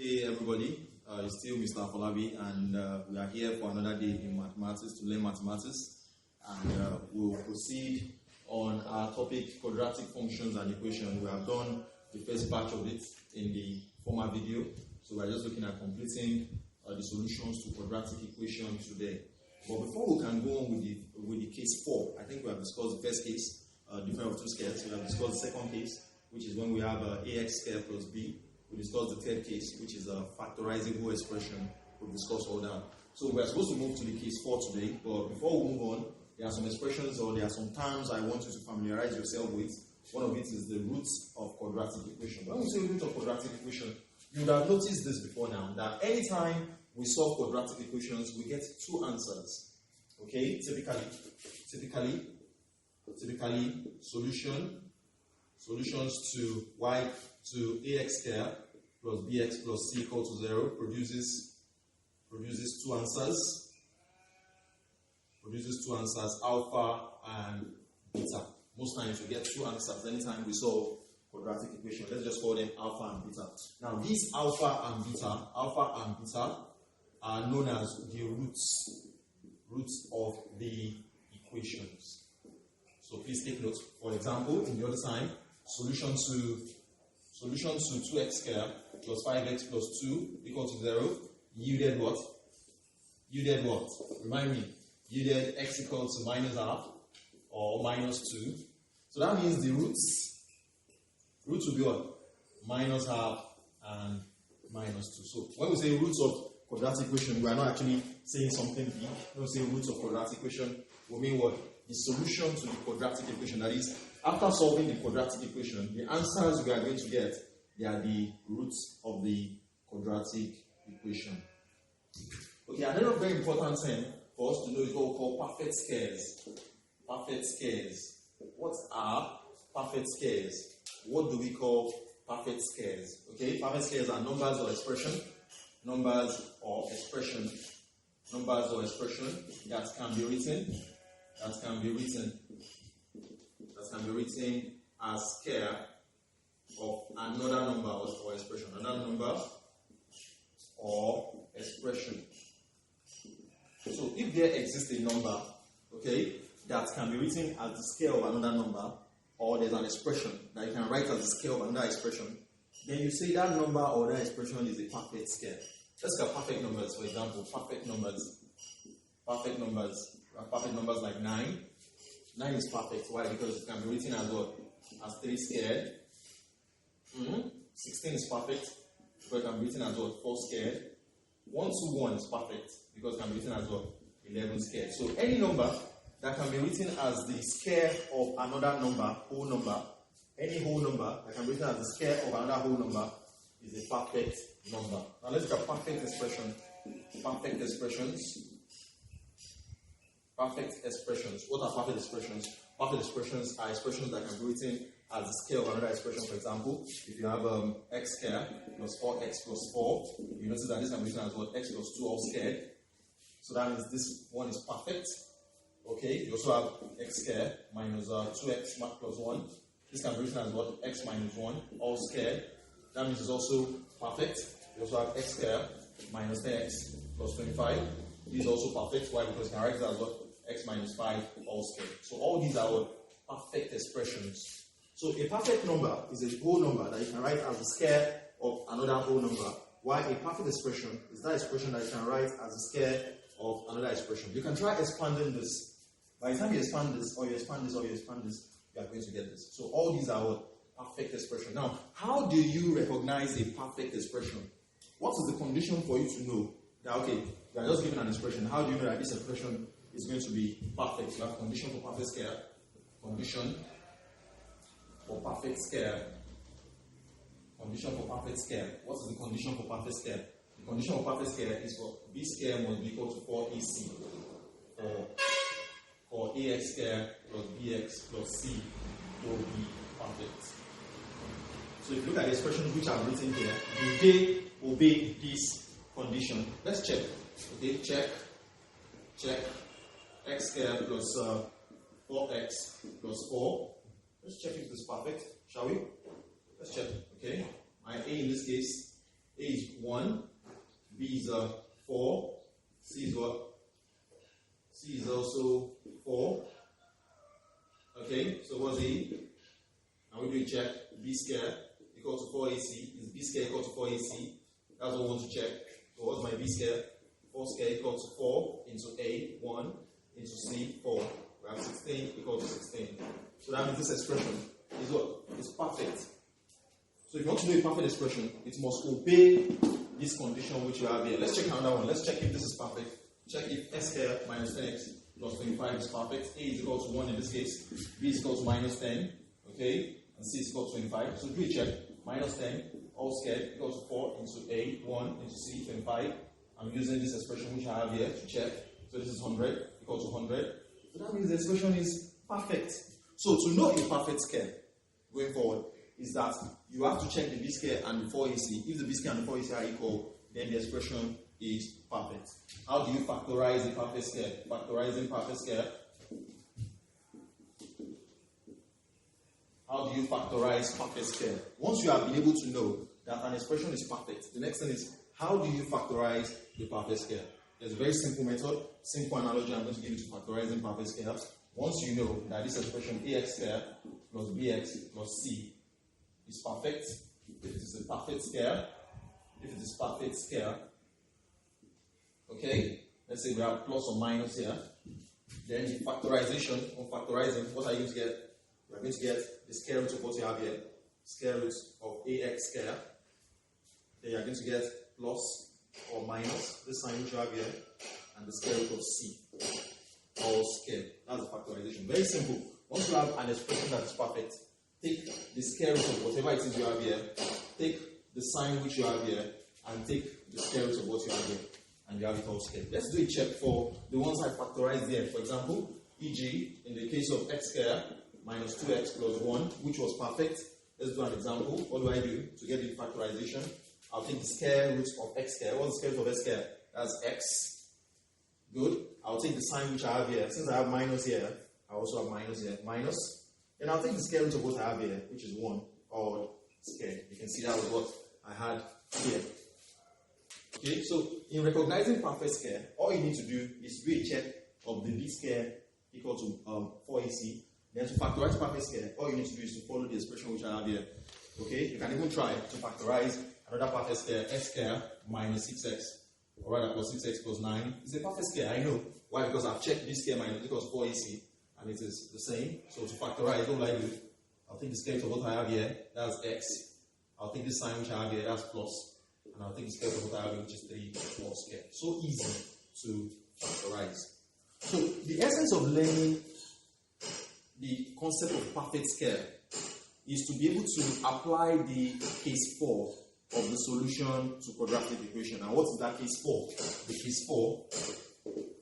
Hey everybody, it's still Mr. Folabi, and we are here for another day in mathematics to learn mathematics, and we'll proceed on our topic quadratic functions and equations. We have done the first batch of it in the former video, so we're just looking at completing the solutions to quadratic equations today. But before we can go on with the case 4, I think we have discussed the first case, different of two squares. We have discussed the second case, which is when we have ax squared plus b. We discussed the third case, which is a factorizable expression. We've discussed all that. So we're supposed to move to the case 4 today, but before we move on, there are some expressions or there are some terms I want you to familiarize yourself with. One of it is the roots of quadratic equation. When we say root of quadratic equation, you would have noticed this before now, that anytime we solve quadratic equations, we get two answers. Okay, typically solutions to ax squared plus bx plus c equal to 0 produces two answers. Produces two answers, alpha and beta. Most times we get two answers anytime we solve quadratic equation. Let's just call them alpha and beta. Now these alpha and beta are known as the roots of the equations. So please take note. For example, in the other side, solution to 2x squared plus 5x plus 2 equal to 0 yielded what? Remind me. Yielded x equal to minus half or minus 2. So that means the roots will be what? Minus half and minus 2. So when we say roots of quadratic equation, we are not actually saying something big. When we say roots of quadratic equation, we mean what? The solution to the quadratic equation. That is, after solving the quadratic equation, the answers we are going to get, they are the roots of the quadratic equation. Okay, another very important thing for us to know is what we call perfect squares. Perfect squares. What are perfect squares? What do we call perfect squares? Okay, perfect squares are numbers or expression that can be written as square of another number or expression. Another number or expression. So if there exists a number, okay, that can be written as the scale of another number, or there's an expression that you can write as the scale of another expression, then you say that number or that expression is a perfect square. Let's look at perfect numbers, for example. Perfect numbers like 9. 9 is perfect. Why? Because it can be written as what? As 3 squared. 16 is perfect because it can be written as what? 4 squared. 121 is perfect because it can be written as what? 11 squared. So any number that can be written as the square of another number, whole number, any whole number that can be written as the square of another whole number is a perfect number. Now let's look at perfect expression. Perfect expressions. What are perfect expressions? Perfect expressions are expressions that can be written as the scale of another expression. For example, if you have x squared plus 4x plus 4, you notice that this can be written as what? X plus 2 all squared. So that means this one is perfect. Okay, you also have x squared minus 2x plus 1. This can be written as what? X minus 1 all squared. That means it's also perfect. You also have x squared minus 10x plus 25. This is also perfect. Why? Because you can write it as what? X minus 5 all squared. So all these are what? Perfect expressions. So a perfect number is a whole number that you can write as the square of another whole number. Why a perfect expression is that expression that you can write as the square of another expression. You can try expanding this. By the time you expand this, or you expand this, or you expand this, you are going to get this. So all these are what? Perfect expression. Now, how do you recognize a perfect expression? What is the condition for you to know that, okay, you are just given an expression. How do you know that this expression is going to be perfect? You have condition for perfect square. Condition for perfect square. Condition for perfect square. What is the condition for perfect square? The condition for perfect square is for b square must be equal to 4ac. For ax square plus bx plus c will be perfect. So if you look at the expressions which are written here, do they obey this condition? Let's check. Okay, check. X squared plus 4x plus 4. Let's check if this is perfect, shall we? Let's check. Okay, my a in this case, A is 1, B is 4, C is what? C is also 4. Okay, so what's A? Now we do a check. B square equal to 4AC. Is B square equal to 4AC? That's what we want to check. So what's my B square? 4 square equal to 4 into A, 1 into C, 4. We have 16 equal to 16. So that means this expression is what? It's perfect. So if you want to do a perfect expression, it must obey this condition which you have here. Let's check another one. Let's check if this is perfect. Check if S square minus 10x plus 25 is perfect. A is equal to 1 in this case. B is equal to minus 10. Okay? And C is equal to 25. So do a check. Minus 10 all squared equal to 4 into A, 1 into C, 25. I'm using this expression which I have here to check. So this is 100 equal to 100. So that means the expression is perfect. So to know a perfect square going forward is that you have to check the B square and the 4AC. If the B square and the 4AC are equal, then the expression is perfect. How do you factorize a perfect square? Factorizing perfect square. How do you factorize perfect square? Once you have been able to know that an expression is perfect, the next thing is how do you factorize the perfect square? There's a very simple method, simple analogy I'm going to give you to factorizing perfect square. Once you know that this expression ax square plus bx plus c is perfect, if it is a perfect square, okay, let's say we have plus or minus here, then the factorization or factorizing, what are you going to get? We are going to get the square root of what you have here, square root of ax square. Then you are going to get plus or minus this sign which you have here, and the square root of c, all squared. That's the factorization. Very simple. Once you have an expression that is perfect, take the square root of whatever it is you have here, take the sign which you have here, and take the square root of what you have here, and you have it all squared. Let's do a check for the ones I factorized there. For example, e.g., in the case of x square minus 2x plus 1, which was perfect. Let's do an example. What do I do to get the factorization? I'll take the square root of x square. What's the square root of x square? That's x. Good. I'll take the sign which I have here. Since I have minus here, I also have minus here. Minus. Then I'll take the square root of what I have here, which is 1, or square. You can see that was what I had here. Okay, so in recognizing perfect square, all you need to do is do a check of the b square equal to 4ac. Then to factorize perfect square, all you need to do is to follow the expression which I have here. Okay, you can even try to factorize another perfect square, x square minus 6x, or rather plus 6x plus 9. It's a perfect square, I know. Why? Because I've checked b square minus equals 4ac, and it is the same. So to factorize, what will I do? I'll take the square root of what I have here, that's x. I'll take this sign which I have here, that's plus. And I'll take the square root of what I have here, which is 3 all squared. So easy to factorize. So the essence of learning the concept of perfect square is to be able to apply the case 4 of the solution to quadratic equation. And what is that case 4? The case 4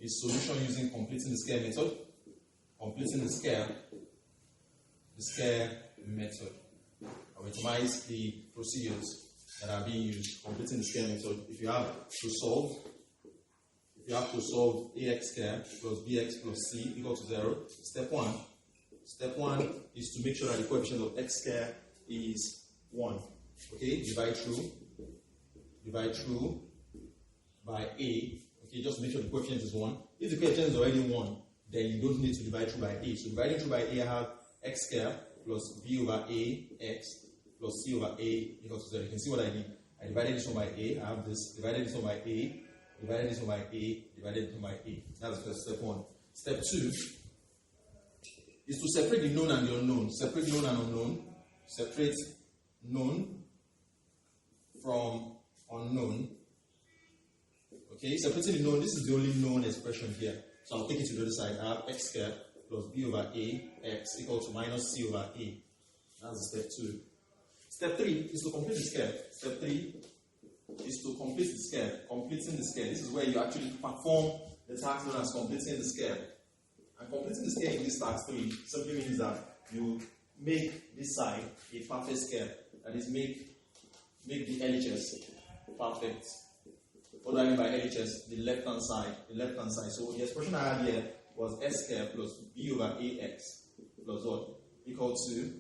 is solution using completing the square method. Completing the square method. I'll itemize the procedures that are being used. Completing the square method. If you have to solve ax square plus bx plus c equal to 0, Step 1 is to make sure that the coefficient of x square is 1. Okay, divide through by a. Okay, just make sure the coefficient is 1. If the coefficient is already 1, then you don't need to divide through by a. So dividing through by a, I have x square plus b over a x plus c over a equals to 0. You can see what I did. I divided this one by a. I have this. Divided this one by a. Divided this one by a. Divided this one by a. That's the first step 1. Step 2 is to separate the known and the unknown. Separate known and unknown. Separate known from unknown. Okay, separating the known, this is the only known expression here. So I'll take it to the other side. I have x squared plus b over a x equal to minus c over a. That's step 2. Step 3 is to complete the square. Step 3 is to complete the square. Completing the square. This is where you actually perform the task known as completing the square. And completing the square in this task 3 simply means that you make this side a perfect square. That is, make the LHS perfect. What do I mean by LHS? The left-hand side. The left-hand side. So the expression I had here was s squared plus b over ax plus what? Equal to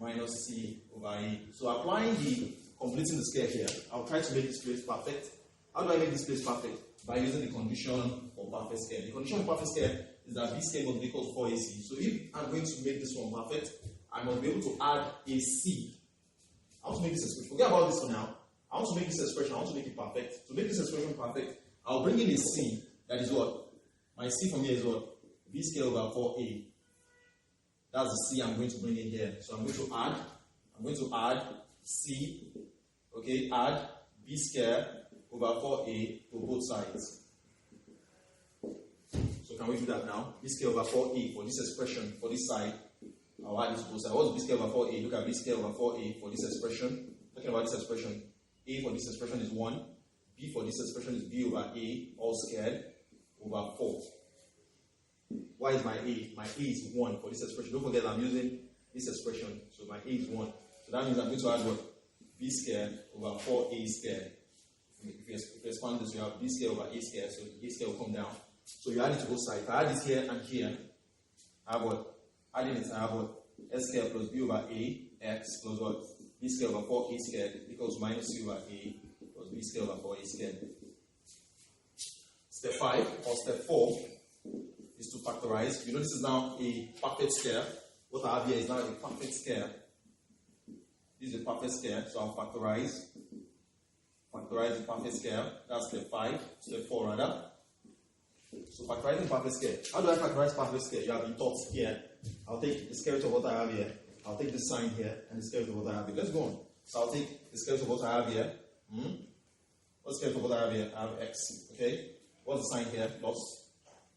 minus c over a. So applying the completing the scale here, I'll try to make this place perfect. How do I make this place perfect? By using the condition for perfect scale. The condition for perfect scale is that B scale must be equal to 4AC. So if I'm going to make this one perfect, I must be able to add a C. I want to make this expression. Forget about this for now. I want to make this expression. I want to make it perfect. To make this expression perfect, I'll bring in a C. That is what? My C from here is what? B scale over 4A. That's the C I'm going to bring in here. So I'm going to add C, okay, add B square over 4A to both sides. So can we do that now? B square over 4A for this expression, for this side. I'll add this to both sides. What's B square over 4A? Look at B square over 4A for this expression. Talking about this expression. A for this expression is 1. B for this expression is B over A, all squared, over 4. Why is my A? My A is 1 for this expression. Don't forget I'm using this expression. So my A is 1. So that means I'm going to add what? B squared over 4A squared. If you expand this, you have B squared over A squared. So A squared will come down. So you add it to both sides. If I add this here and here, I have what? Adding it, I have what? S squared plus B over A x plus what? B squared over 4A squared equals minus C over A plus B squared over 4A squared. Step 5 or step 4 is to factorize. You know this is now a perfect square. What I have here is now a perfect square. This is a perfect square, so I'll factorize the perfect square. That's step 5, step 4 rather. So factorizing perfect square. How do I factorize perfect square? You have been taught here. I'll take the square root of what I have here. I'll take the sign here and the square root of what I have here. Let's go on. So I'll take the square root of what I have here. What's the square root of what I have here? I have x. Okay. What's the sign here? Plus.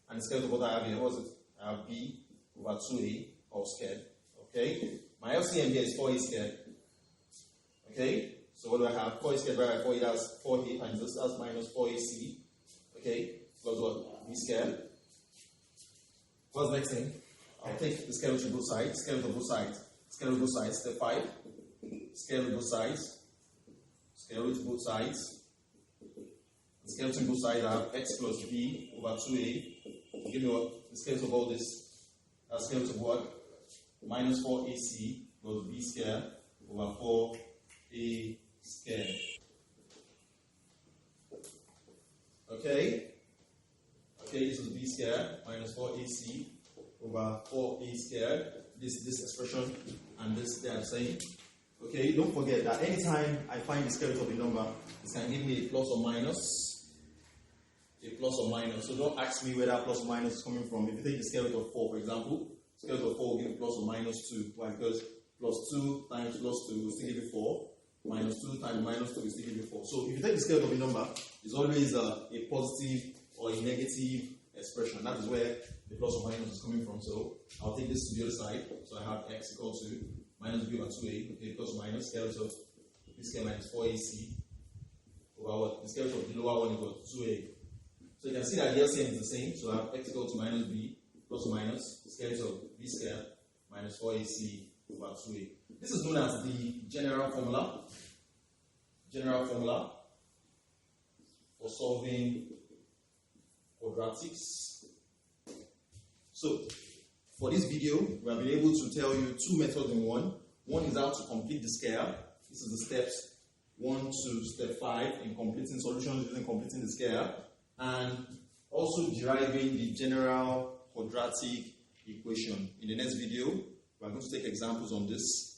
And the square root of what I have here, what is it? I have B over 2A all squared. Okay? My LCM here is 4A squared. Okay? So what do I have? 4A squared divided by 4A, that's 4A times this, that's minus 4AC. Okay? Plus what? B squared. What's the next thing? I'll take the square root of both sides. Square root of both sides. Square root of both sides. Step 5. Square root of both sides. Square root of both sides. The square root of both sides, I have x plus b over 2a. Give me what? The square root of all this. That's square root of what? Minus 4ac plus b squared over 4a squared. Okay? Okay, this is b squared minus 4ac over 4a squared. This expression and this they are the same. Okay, don't forget that anytime I find the square root of a number, it can give me a plus or minus. A plus or minus. So don't ask me where that plus or minus is coming from. If you take the square root of 4, for example, square root of 4 will give plus or minus 2. Why? Because plus 2 times plus 2 will still give you 4. Minus 2 times minus 2 will still give you 4. So if you take the square root of a number, it's always a positive or a negative expression. That is where the plus or minus is coming from. So I'll take this to the other side. So I have x equal to minus b over 2a. Okay, plus or minus square root of b squared minus 4ac over what? The square root of the lower one equals 2a. So you can see that the LCM is the same. So I have x equal to minus b plus or minus the square root of b squared minus 4ac over 2a. This is known as the general formula. General formula for solving quadratics. So for this video, we have been able to tell you two methods in one. One is how to complete the scale. This is the steps 1 to step 5 in completing solutions using completing the scale. And also deriving the general quadratic equation. In the next video, we are going to take examples on this.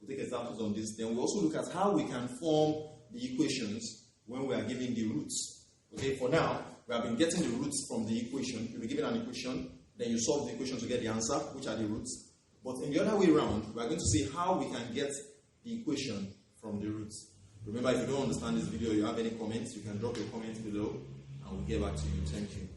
We'll take examples on this. Then we'll also look at how we can form the equations when we are given the roots. Okay, for now, we have been getting the roots from the equation. You'll be given an equation, then you solve the equation to get the answer, which are the roots. But in the other way around, we are going to see how we can get the equation from the roots. Remember, if you don't understand this video, you have any comments, you can drop your comments below. I will get back to you. Thank you.